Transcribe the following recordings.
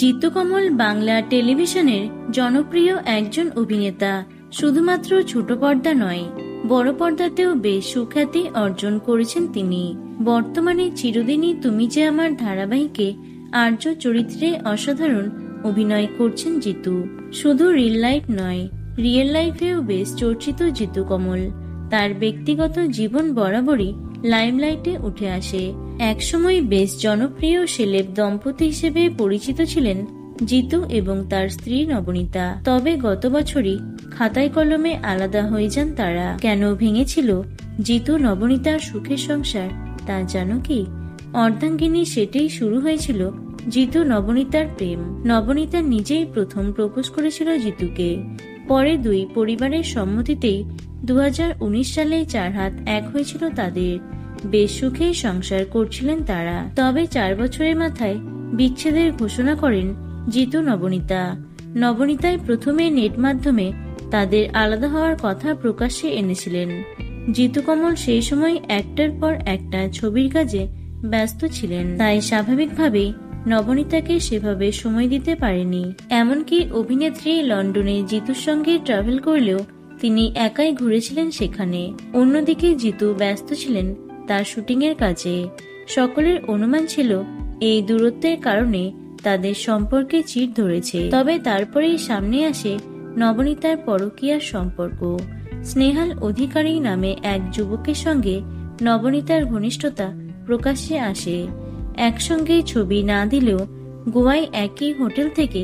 জিতু কমল বাংলা টেলিভিশনের জনপ্রিয় একজন অভিনেতা। শুধুমাত্র ছোট পর্দা নয়, বড় পর্দাতেও বেশ সুখ্যাতি অর্জন করেছেন তিনি। বর্তমানে চিরদিনই তুমি যে আমার ধারাবাহিকে আর্য চরিত্রে অসাধারণ অভিনয় করছেন জিতু। শুধু রিল লাইফ নয়, রিয়েল লাইফেও বেশ চর্চিত জিতু কমল। তার ব্যক্তিগত জীবন বরাবরই লাইমলাইটে উঠে আসে। একসময় বেশ জনপ্রিয় সেলেব দম্পতি হিসেবে পরিচিত ছিলেন জিতু এবং তার স্ত্রী নবনীতা। তবে গত বছরই খাতায় কলমে আলাদা হয়ে যান তারা। কেন ভেঙেছিল জিতু নবনীতার সুখের সংসার তা জানো কি? অর্ধাঙ্গিনী সেটাই শুরু হয়েছিল জিতু নবনীতার প্রেম। নবনীতা নিজেই প্রথম প্রপোজ করেছিল জিতুকে। পরে দুই পরিবারের সম্মতিতেই 2019 সালে 4 হাত এক হয়েছিল তাদের। বেশ সুখে সংসার করছিলেন তারা। তবে 4 বছরের মাথায় বিচ্ছেদের ঘোষণা করেন জিতু নবনীতা। নবনীতাই প্রথমে নেট মাধ্যমে তাদের আলাদা হওয়ার কথা প্রকাশ্যে এনেছিলেন। জিতু কমল সেই সময় একটার পর একটা ছবির কাজে ব্যস্ত ছিলেন, তাই স্বাভাবিকভাবেই নবনীতাকে সেভাবে সময় দিতে পারেনি। এমনকি অভিনেত্রী লন্ডনে জিতুর সঙ্গে ট্রাভেল করলেও তিনি একাই ঘুরেছিলেন সেখানে। অন্যদিকে জিতু ব্যস্ত ছিলেন তার শুটিংয়ের কাজে। সকলের অনুমান ছিল এই দূরত্বের কারণে তাদের সম্পর্কে চির ধরেছে। তবে তারপরেই সামনে আসে নবনীতার পরকীয়ার সম্পর্ক। স্নেহাল অধিকারী নামে এক যুবকের সঙ্গে নবনীতার ঘনিষ্ঠতা প্রকাশ্যে আসে। একসঙ্গে ছবি না দিলেও গোয়ায় একই হোটেল থেকে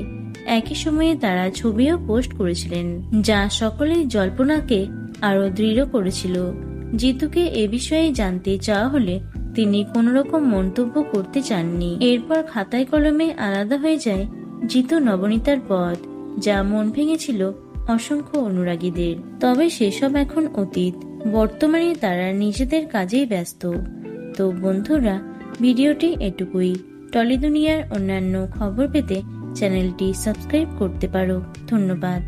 একই সময়ে তারা ছবিও পোস্ট করেছিলেন, যা সকলের জল্পনাকে আরো দৃঢ় করেছিল। জিতুকে এ বিষয়ে জানতে চাওয়া হলে তিনি কোনো রকম মন্তব্য করতে চাননি। এরপর খাতায় কলমে আলাদা হয়ে যায় জিতু নবনীতার পথ, যা মন ভেঙেছিল অসংখ্য অনুরাগীদের। তবে সেসব এখন অতীত। বর্তমানে তারা নিজেদের কাজেই ব্যস্ত। তো বন্ধুরা, ভিডিওটি এটুকুই। টলি দুনিয়ার অন্যান্য খবর পেতে চ্যানেলটি সাবস্ক্রাইব করতে পারো। ধন্যবাদ।